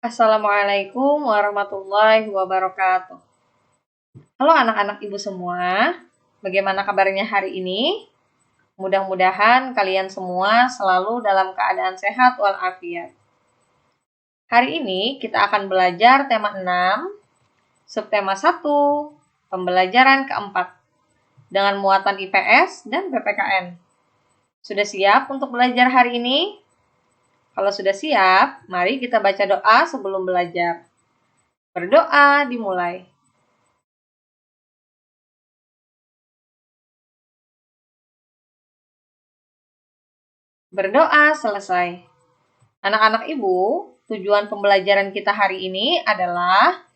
Assalamualaikum warahmatullahi wabarakatuh. Halo anak-anak ibu semua, bagaimana kabarnya hari ini? Mudah-mudahan kalian semua selalu dalam keadaan sehat walafiat. Hari ini kita akan belajar tema 6, subtema 1, pembelajaran keempat, dengan muatan IPS dan PPKN. Sudah siap untuk belajar hari ini? Kalau sudah siap, mari kita baca doa sebelum belajar. Berdoa dimulai. Berdoa selesai. Anak-anak ibu, tujuan pembelajaran kita hari ini adalah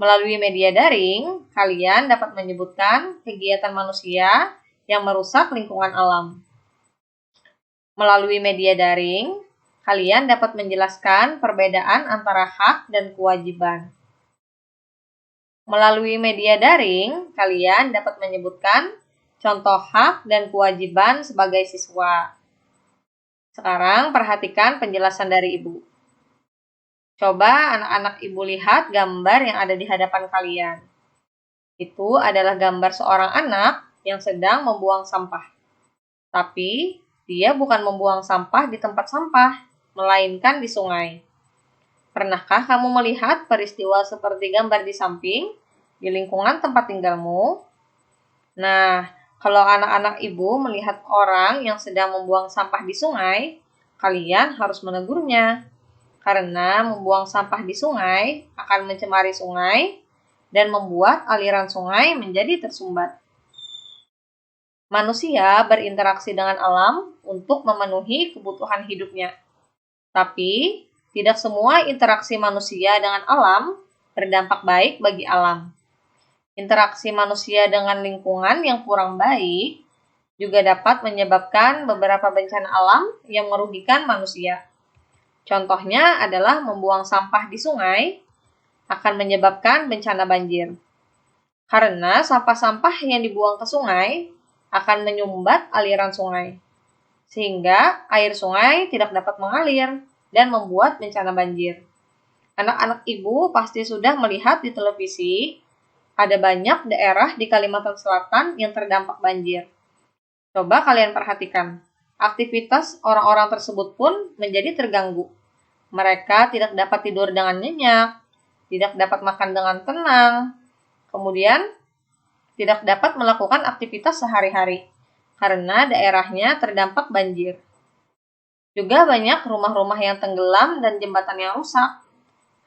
melalui media daring, kalian dapat menyebutkan kegiatan manusia yang merusak lingkungan alam. Melalui media daring, kalian dapat menjelaskan perbedaan antara hak dan kewajiban. Melalui media daring, kalian dapat menyebutkan contoh hak dan kewajiban sebagai siswa. Sekarang perhatikan penjelasan dari ibu. Coba anak-anak ibu lihat gambar yang ada di hadapan kalian. Itu adalah gambar seorang anak yang sedang membuang sampah. Tapi dia bukan membuang sampah di tempat sampah, melainkan di sungai. Pernahkah kamu melihat peristiwa seperti gambar di samping, di lingkungan tempat tinggalmu? Nah, kalau anak-anak ibu melihat orang yang sedang membuang sampah di sungai, kalian harus menegurnya. Karena membuang sampah di sungai akan mencemari sungai dan membuat aliran sungai menjadi tersumbat. Manusia berinteraksi dengan alam untuk memenuhi kebutuhan hidupnya. Tapi, tidak semua interaksi manusia dengan alam berdampak baik bagi alam. Interaksi manusia dengan lingkungan yang kurang baik juga dapat menyebabkan beberapa bencana alam yang merugikan manusia. Contohnya adalah membuang sampah di sungai akan menyebabkan bencana banjir. Karena sampah-sampah yang dibuang ke sungai akan menyumbat aliran sungai, sehingga air sungai tidak dapat mengalir dan membuat bencana banjir. Anak-anak ibu pasti sudah melihat di televisi ada banyak daerah di Kalimantan Selatan yang terdampak banjir. Coba kalian perhatikan, aktivitas orang-orang tersebut pun menjadi terganggu. Mereka tidak dapat tidur dengan nyenyak, tidak dapat makan dengan tenang, kemudian tidak dapat melakukan aktivitas sehari-hari karena daerahnya terdampak banjir. Juga banyak rumah-rumah yang tenggelam dan jembatan yang rusak.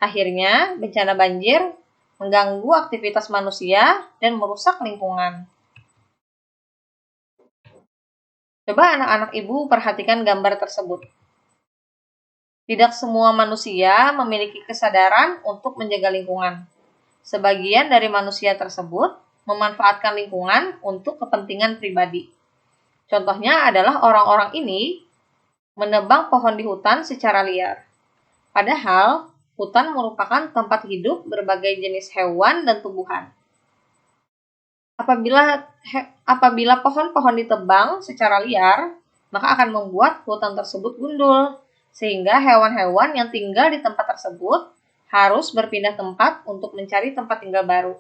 Akhirnya, bencana banjir mengganggu aktivitas manusia dan merusak lingkungan. Coba anak-anak ibu perhatikan gambar tersebut. Tidak semua manusia memiliki kesadaran untuk menjaga lingkungan. Sebagian dari manusia tersebut memanfaatkan lingkungan untuk kepentingan pribadi. Contohnya adalah orang-orang ini menebang pohon di hutan secara liar. Padahal, hutan merupakan tempat hidup berbagai jenis hewan dan tumbuhan. Apabila pohon-pohon ditebang secara liar, maka akan membuat hutan tersebut gundul, sehingga hewan-hewan yang tinggal di tempat tersebut harus berpindah tempat untuk mencari tempat tinggal baru.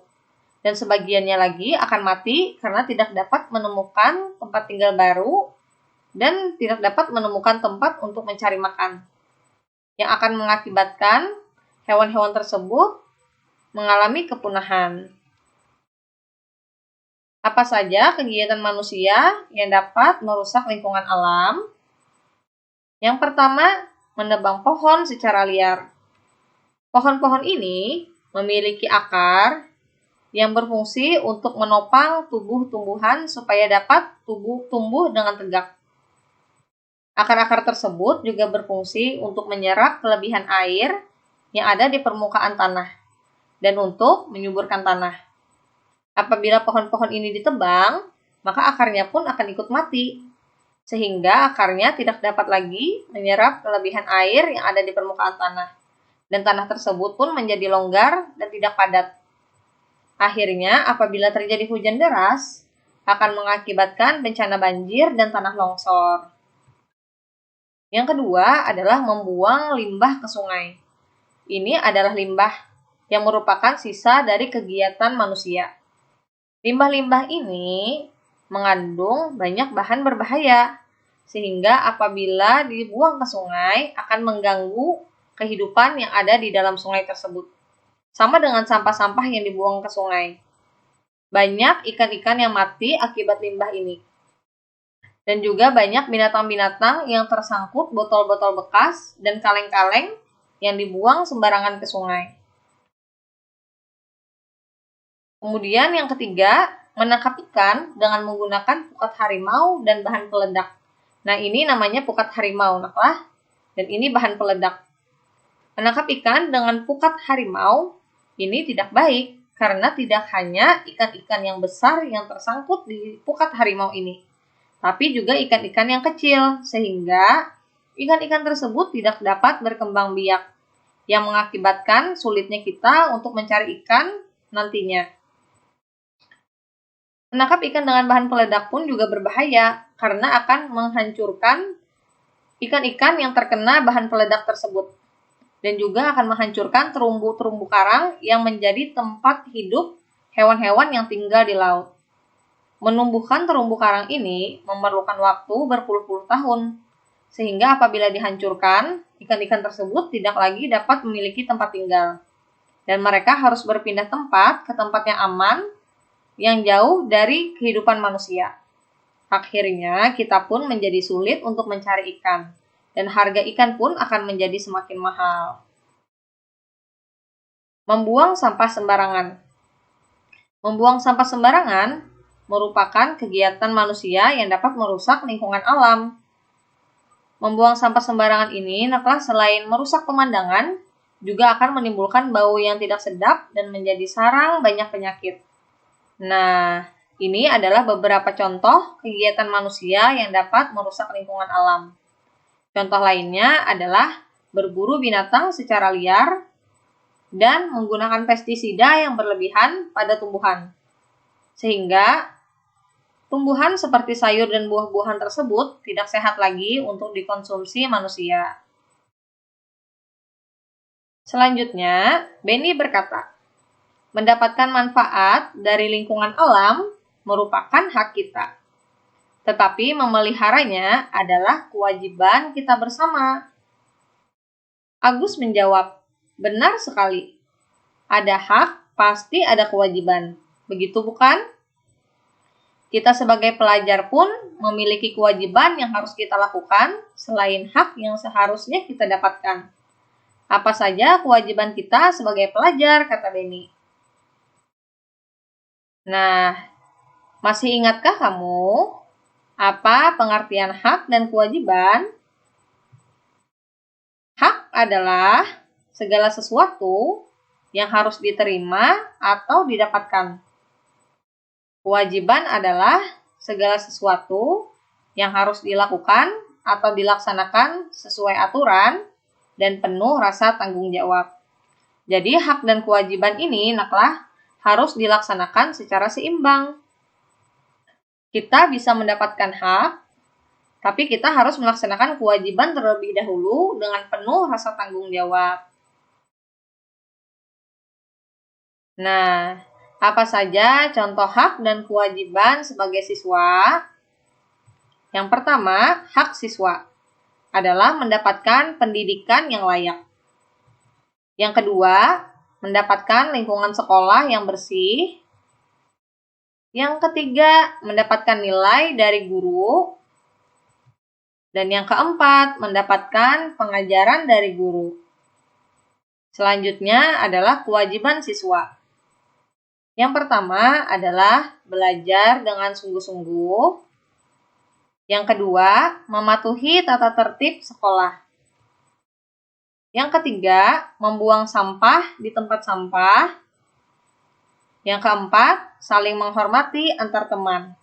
Dan sebagiannya lagi akan mati karena tidak dapat menemukan tempat tinggal baru dan tidak dapat menemukan tempat untuk mencari makan, yang akan mengakibatkan hewan-hewan tersebut mengalami kepunahan. Apa saja kegiatan manusia yang dapat merusak lingkungan alam? Yang pertama, menebang pohon secara liar. Pohon-pohon ini memiliki akar yang berfungsi untuk menopang tubuh tumbuhan supaya dapat tumbuh dengan tegak. Akar-akar tersebut juga berfungsi untuk menyerap kelebihan air yang ada di permukaan tanah dan untuk menyuburkan tanah. Apabila pohon-pohon ini ditebang, maka akarnya pun akan ikut mati, sehingga akarnya tidak dapat lagi menyerap kelebihan air yang ada di permukaan tanah, dan tanah tersebut pun menjadi longgar dan tidak padat. Akhirnya, apabila terjadi hujan deras, akan mengakibatkan bencana banjir dan tanah longsor. Yang kedua adalah membuang limbah ke sungai. Ini adalah limbah yang merupakan sisa dari kegiatan manusia. Limbah-limbah ini mengandung banyak bahan berbahaya, sehingga apabila dibuang ke sungai akan mengganggu kehidupan yang ada di dalam sungai tersebut. Sama dengan sampah-sampah yang dibuang ke sungai. Banyak ikan-ikan yang mati akibat limbah ini. Dan juga banyak binatang-binatang yang tersangkut botol-botol bekas dan kaleng-kaleng yang dibuang sembarangan ke sungai. Kemudian yang ketiga, menangkap ikan dengan menggunakan pukat harimau dan bahan peledak. Nah, ini namanya pukat harimau, naklah. Dan ini bahan peledak. Menangkap ikan dengan pukat harimau ini tidak baik karena tidak hanya ikan-ikan yang besar yang tersangkut di pukat harimau ini, tapi juga ikan-ikan yang kecil, sehingga ikan-ikan tersebut tidak dapat berkembang biak, yang mengakibatkan sulitnya kita untuk mencari ikan nantinya. Menangkap ikan dengan bahan peledak pun juga berbahaya, karena akan menghancurkan ikan-ikan yang terkena bahan peledak tersebut, dan juga akan menghancurkan terumbu-terumbu karang yang menjadi tempat hidup hewan-hewan yang tinggal di laut. Menumbuhkan terumbu karang ini memerlukan waktu berpuluh-puluh tahun, sehingga apabila dihancurkan, ikan-ikan tersebut tidak lagi dapat memiliki tempat tinggal, dan mereka harus berpindah tempat ke tempat yang aman, yang jauh dari kehidupan manusia. Akhirnya, kita pun menjadi sulit untuk mencari ikan, dan harga ikan pun akan menjadi semakin mahal. Membuang sampah sembarangan. Membuang sampah sembarangan merupakan kegiatan manusia yang dapat merusak lingkungan alam. Membuang sampah sembarangan ini, naklah selain merusak pemandangan, juga akan menimbulkan bau yang tidak sedap dan menjadi sarang banyak penyakit. Nah, ini adalah beberapa contoh kegiatan manusia yang dapat merusak lingkungan alam. Contoh lainnya adalah berburu binatang secara liar dan menggunakan pestisida yang berlebihan pada tumbuhan, sehingga tumbuhan seperti sayur dan buah-buahan tersebut tidak sehat lagi untuk dikonsumsi manusia. Selanjutnya, Benny berkata, mendapatkan manfaat dari lingkungan alam merupakan hak kita, tetapi memeliharanya adalah kewajiban kita bersama. Agus menjawab, benar sekali. Ada hak, pasti ada kewajiban. Begitu bukan? Kita sebagai pelajar pun memiliki kewajiban yang harus kita lakukan selain hak yang seharusnya kita dapatkan. Apa saja kewajiban kita sebagai pelajar, kata Benny. Nah, masih ingatkah kamu apa pengertian hak dan kewajiban? Hak adalah segala sesuatu yang harus diterima atau didapatkan. Kewajiban adalah segala sesuatu yang harus dilakukan atau dilaksanakan sesuai aturan dan penuh rasa tanggung jawab. Jadi hak dan kewajiban ini naklah harus dilaksanakan secara seimbang. Kita bisa mendapatkan hak, tapi kita harus melaksanakan kewajiban terlebih dahulu dengan penuh rasa tanggung jawab. Nah, apa saja contoh hak dan kewajiban sebagai siswa? Yang pertama, hak siswa adalah mendapatkan pendidikan yang layak. Yang kedua, mendapatkan lingkungan sekolah yang bersih. Yang ketiga, mendapatkan nilai dari guru. Dan yang keempat, mendapatkan pengajaran dari guru. Selanjutnya adalah kewajiban siswa. Yang pertama adalah belajar dengan sungguh-sungguh. Yang kedua, mematuhi tata tertib sekolah. Yang ketiga, membuang sampah di tempat sampah. Yang keempat, saling menghormati antar teman.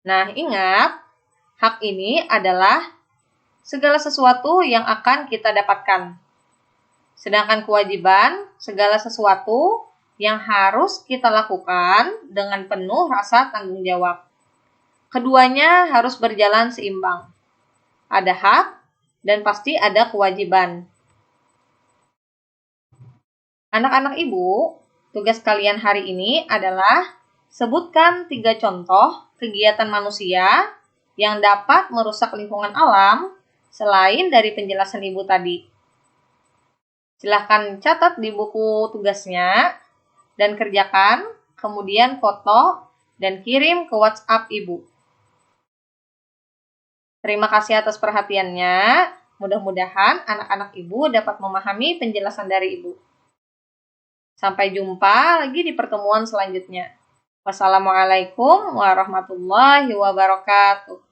Nah, ingat, hak ini adalah segala sesuatu yang akan kita dapatkan. Sedangkan kewajiban, segala sesuatu yang harus kita lakukan dengan penuh rasa tanggung jawab. Keduanya harus berjalan seimbang. Ada hak dan pasti ada kewajiban. Anak-anak Ibu, tugas kalian hari ini adalah sebutkan 3 contoh kegiatan manusia yang dapat merusak lingkungan alam selain dari penjelasan Ibu tadi. Silahkan catat di buku tugasnya dan kerjakan, kemudian foto dan kirim ke WhatsApp Ibu. Terima kasih atas perhatiannya. Mudah-mudahan anak-anak Ibu dapat memahami penjelasan dari Ibu. Sampai jumpa lagi di pertemuan selanjutnya. Wassalamualaikum warahmatullahi wabarakatuh.